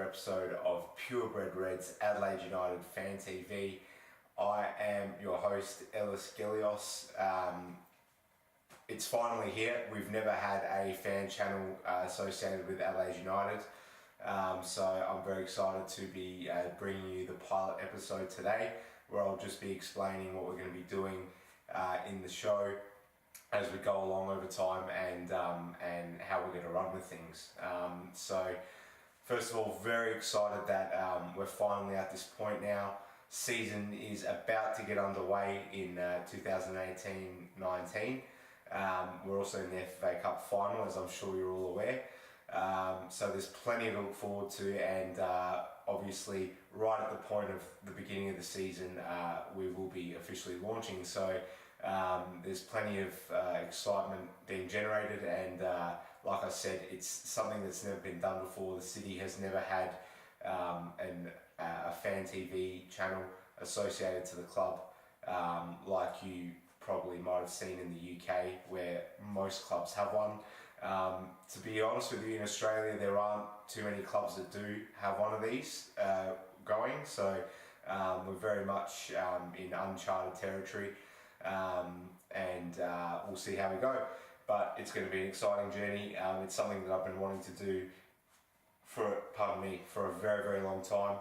episode of Purebred Reds, Adelaide United Fan TV. I am your host, Ellis Gelios. It's finally here. We've never had a fan channel associated with Adelaide United. So I'm very excited to be bringing you the pilot episode today, where I'll just be explaining what we're going to be doing in the show as we go along over time and how we're going to run with things. So first of all, very excited that we're finally at this point now. Season is about to get underway in 2018-19. We're also in the FA Cup final, as I'm sure you're all aware. So there's plenty to look forward to, and obviously right at the point of the beginning of the season we will be officially launching, so there's plenty of excitement being generated, and like I said, it's something that's never been done before. The city has never had a fan TV channel associated to the club, like you probably might have seen in the UK, where most clubs have one. To be honest with you, in Australia there aren't too many clubs that do have one of these going, so we're very much in uncharted territory, and we'll see how we go. But it's going to be an exciting journey. It's something that I've been wanting to do for a very, very long time,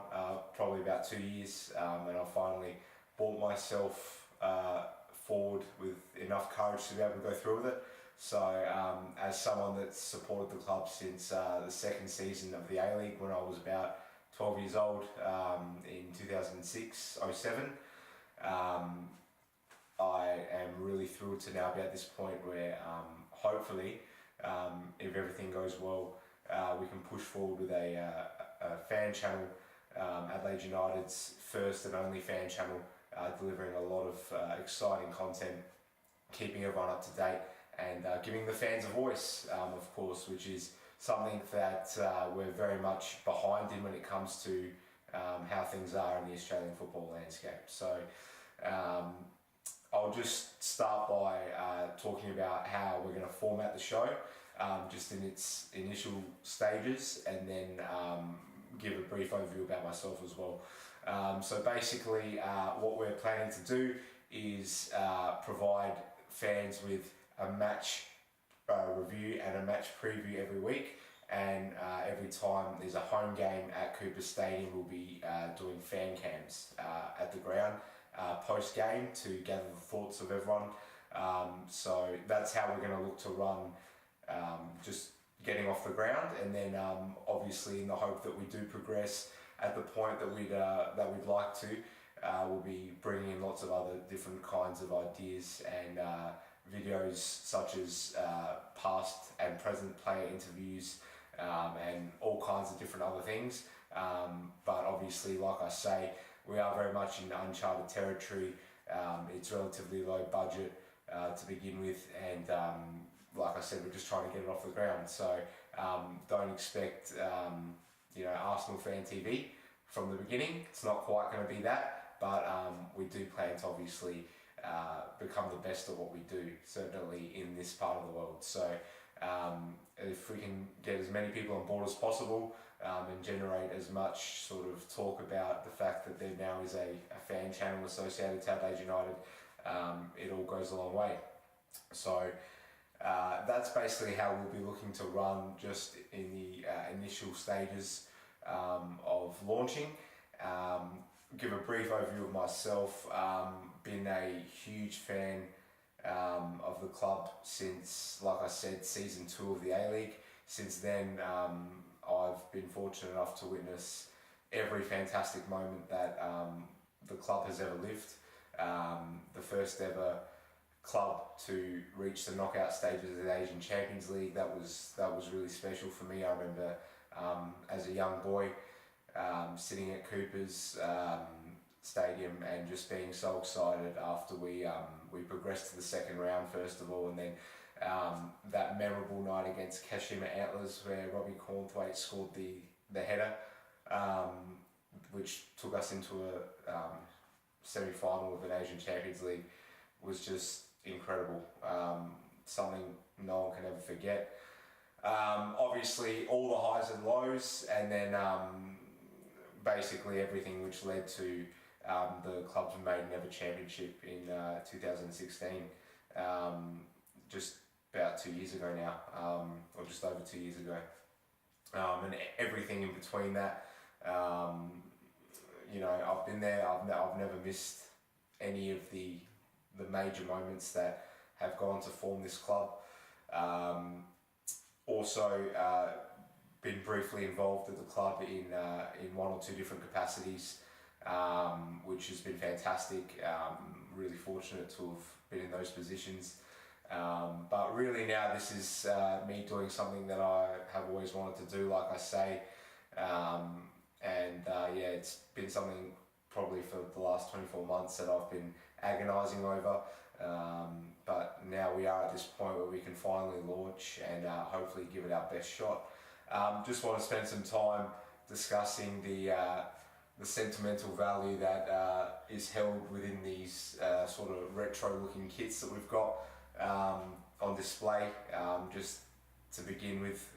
probably about 2 years, and I finally brought myself forward with enough courage to be able to go through with it. So as someone that's supported the club since the second season of the A-League, when I was about 12 years old, in 2006-07, I am really thrilled to now be at this point where hopefully, if everything goes well, we can push forward with a fan channel, Adelaide United's first and only fan channel, delivering a lot of exciting content, keeping everyone up to date, and giving the fans a voice, of course, which is something that we're very much behind in when it comes to how things are in the Australian football landscape. So I'll just start by talking about how we're going to format the show, just in its initial stages, and then give a brief overview about myself as well. So basically what we're planning to do is provide fans with a match review and a match preview every week, and every time there's a home game at Cooper Stadium, we'll be doing fan cams at the ground post game to gather the thoughts of everyone. So that's how we're going to look to run, just getting off the ground, and then obviously in the hope that we do progress at the point that we'd like to, we'll be bringing in lots of other different kinds of ideas and videos, such as past and present player interviews, and all kinds of different other things. But obviously, like I say, we are very much in uncharted territory. It's relatively low budget to begin with, and like I said, we're just trying to get it off the ground. So don't expect Arsenal fan TV from the beginning. It's not quite going to be that, but we do plan to obviously become the best at what we do, certainly in this part of the world. So if we can get as many people on board as possible, and generate as much sort of talk about the fact that there now is a fan channel associated to Adelaide United, it all goes a long way. So that's basically how we'll be looking to run, just in the initial stages of launching. Give a brief overview of myself. Been a huge fan of the club since, like I said, season 2 of the A-League. Since then, I've been fortunate enough to witness every fantastic moment that the club has ever lived. The first ever club to reach the knockout stages of the Asian Champions League, that was really special for me. I remember as a young boy sitting at Cooper's Stadium and just being so excited after we progressed to the second round first of all, and then that memorable night against Kashima Antlers where Robbie Cornthwaite scored the header, which took us into a semi-final of an Asian Champions League, was just incredible. Something no one can ever forget. Obviously all the highs and lows, and then basically everything which led to the club's maiden ever championship in 2016, just about 2 years ago now, or just over 2 years ago, and everything in between that. I've been there. I've never missed any of the major moments that have gone to form this club. Also, been briefly involved at the club in one or two different capacities, which has been fantastic. Really fortunate to have been in those positions. But really now this is me doing something that I have always wanted to do, like I say. It's been something probably for the last 24 months that I've been agonising over. But now we are at this point where we can finally launch and hopefully give it our best shot. Just want to spend some time discussing the sentimental value that is held within these sort of retro-looking kits that we've got on display. Just to begin with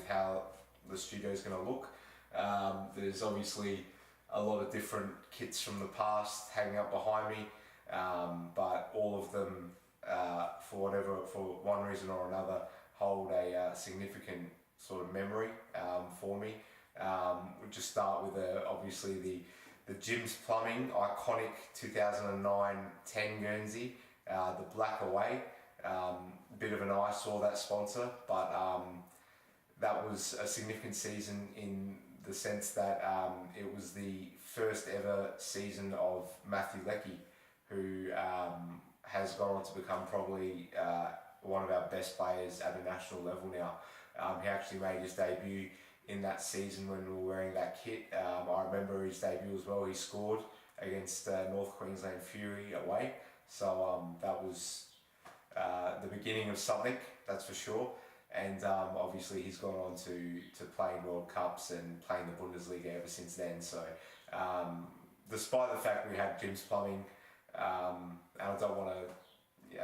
how the studio is going to look. There's obviously a lot of different kits from the past hanging up behind me, but all of them, for one reason or another, hold a significant sort of memory for me. We'll just start with obviously the Jim's Plumbing iconic 2009-10 Guernsey, the black away. Bit of an eyesore, that sponsor, but that was a significant season in the sense that it was the first ever season of Matthew Leckie, who has gone on to become probably one of our best players at a national level now. He actually made his debut in that season when we were wearing that kit. I remember his debut as well. He scored against North Queensland Fury away. So that was the beginning of something, that's for sure. And obviously he's gone on to play in World Cups and play in the Bundesliga ever since then. So despite the fact we had Jim's Plumbing, and I don't want to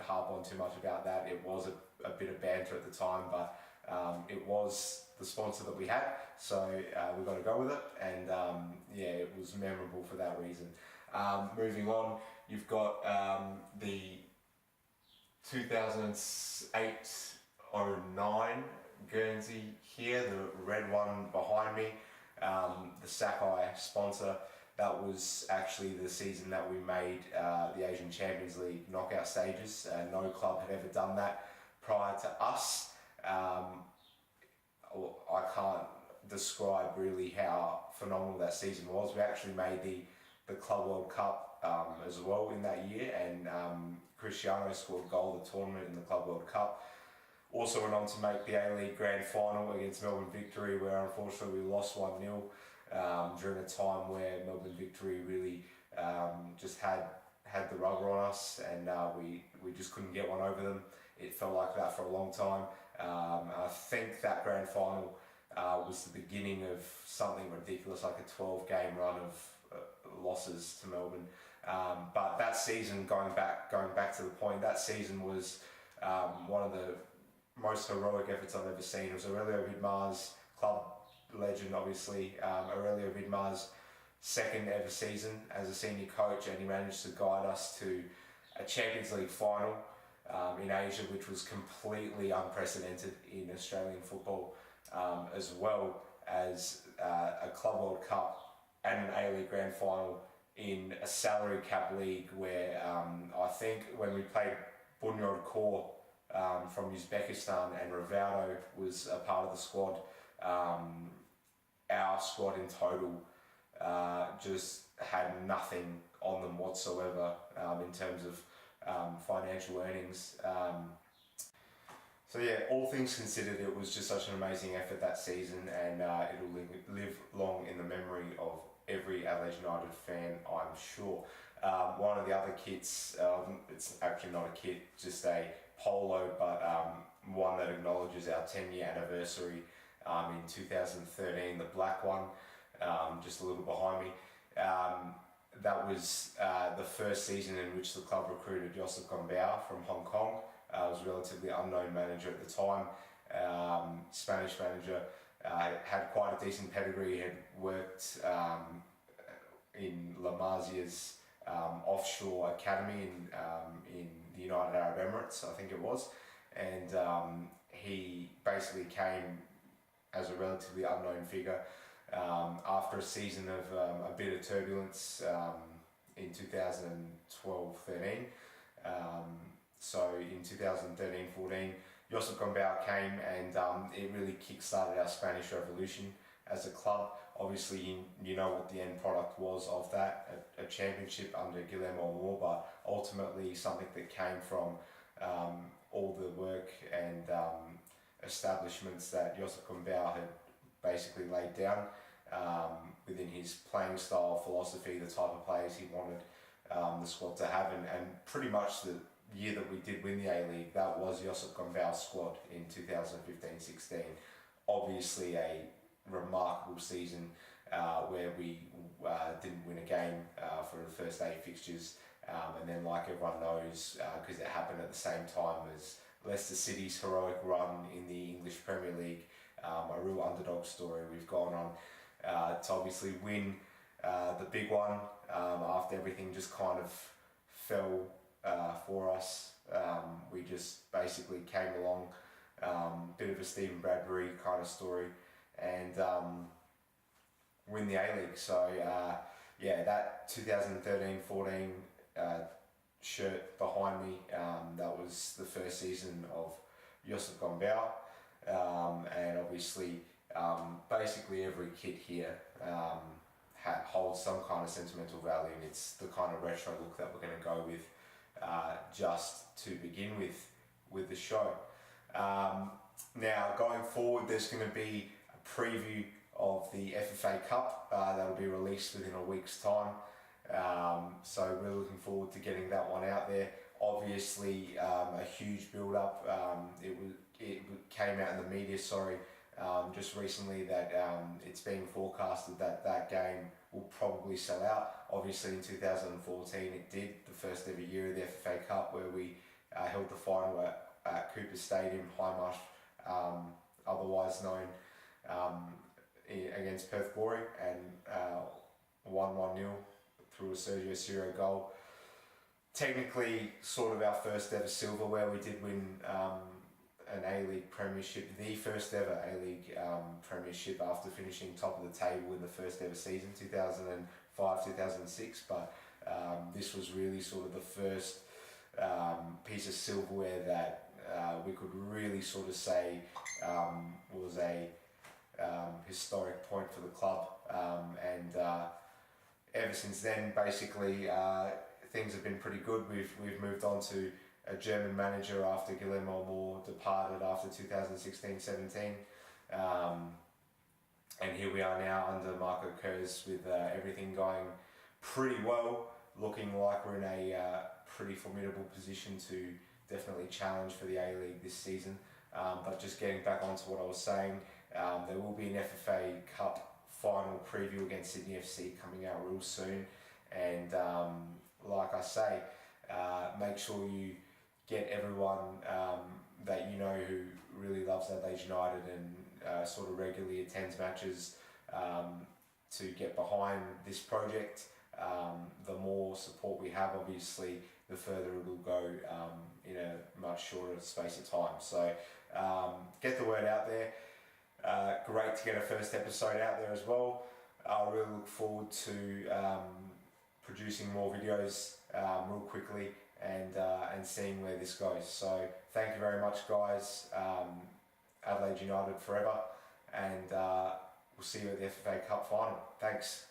harp on too much about that. It was a bit of banter at the time, but it was the sponsor that we had, so we've got to go with it. And it was memorable for that reason. Moving on, you've got the 2008-09 Guernsey here, the red one behind me, the Sakai sponsor. That was actually the season that we made the Asian Champions League knockout stages. No club had ever done that prior to us. I can't describe really how phenomenal that season was. We actually made the Club World Cup as well in that year, and Cristiano scored a goal of the tournament in the Club World Cup. Also went on to make the A-League Grand Final against Melbourne Victory, where unfortunately we lost 1-0 during a time where Melbourne Victory really just had the rubber on us, and we just couldn't get one over them. It felt like that for a long time. I think that Grand Final was the beginning of something ridiculous, like a 12-game run of losses to Melbourne. But that season, going back to the point, that season was one of the most heroic efforts I've ever seen. It was Aurelio Vidmar's, club legend obviously, Aurelio Vidmar's second ever season as a senior coach, and he managed to guide us to a Champions League final in Asia, which was completely unprecedented in Australian football, as well as a Club World Cup and an A-League Grand Final in a salary cap league where I think when we played Bunyod Kaur from Uzbekistan and Rivaldo was a part of the squad, our squad in total just had nothing on them whatsoever in terms of financial earnings. So yeah, all things considered, it was just such an amazing effort that season, and it'll live long in the memory of every Adelaide United fan, I'm sure. One of the other kits, it's actually not a kit, just a polo, but one that acknowledges our 10-year anniversary in 2013, the black one, just a little behind me. That was the first season in which the club recruited Joseph Gombau from Hong Kong. Was a relatively unknown manager at the time, Spanish manager, had quite a decent pedigree, had worked in La Masia's offshore academy in the United Arab Emirates, I think it was, and he basically came as a relatively unknown figure after a season of a bit of turbulence in 2012-13. So in 2013-14, Josep Gombau came and it really kick-started our Spanish Revolution as a club. Obviously, you know what the end product was of that, a championship under Guillermo Moore, but ultimately something that came from all the work and establishments that Josep Gombau had basically laid down within his playing style, philosophy, the type of players he wanted the squad to have, and pretty much the year that we did win the A-League, that was Josep Gombau's squad in 2015-16. Obviously a remarkable season where we didn't win a game for the first 8 fixtures, and then, like everyone knows, because it happened at the same time as Leicester City's heroic run in the English Premier League, a real underdog story. We've gone on to obviously win the big one after everything just kind of fell for us. We just basically came along, bit of a Stephen Bradbury kind of story, and win the A-League. So yeah, that 2013-14 shirt behind me, that was the first season of Josep Gombau, and obviously basically every kit here holds some kind of sentimental value, and it's the kind of retro look that we're going to go with just to begin with the show. Now going forward, there's going to be a preview of the FFA Cup that'll be released within a week's time, so we're looking forward to getting that one out there. Obviously a huge build up. It came out in the media, just recently, that it's being forecasted that that game will probably sell out. Obviously in 2014 it did, the first ever year of the FFA Cup, where we held the final at Cooper Stadium, Highmarsh, otherwise known, against Perth Glory, and won 1-0 through a Sergio Ciro goal. Technically sort of our first ever silverware. We did win an A-League Premiership, the first ever A-League Premiership, after finishing top of the table in the first ever season, 2005-2006, but this was really sort of the first piece of silverware that we could really sort of say was a historic point for the club, and ever since then basically things have been pretty good. We've moved on to a German manager after Guillermo Moore departed after 2016-17, and here we are now under Marco Kurz with everything going pretty well, looking like we're in a pretty formidable position to definitely challenge for the A-League this season. But just getting back onto what I was saying, there will be an FFA Cup final preview against Sydney FC coming out real soon, and like I say, make sure you get everyone that you know who really loves Adelaide United and sort of regularly attends matches to get behind this project. The more support we have, obviously, the further it will go in a much shorter space of time. So get the word out there. Great to get a first episode out there as well. I really look forward to producing more videos real quickly and seeing where this goes. So thank you very much, guys. Adelaide United forever, and we'll see you at the FFA Cup final. Thanks.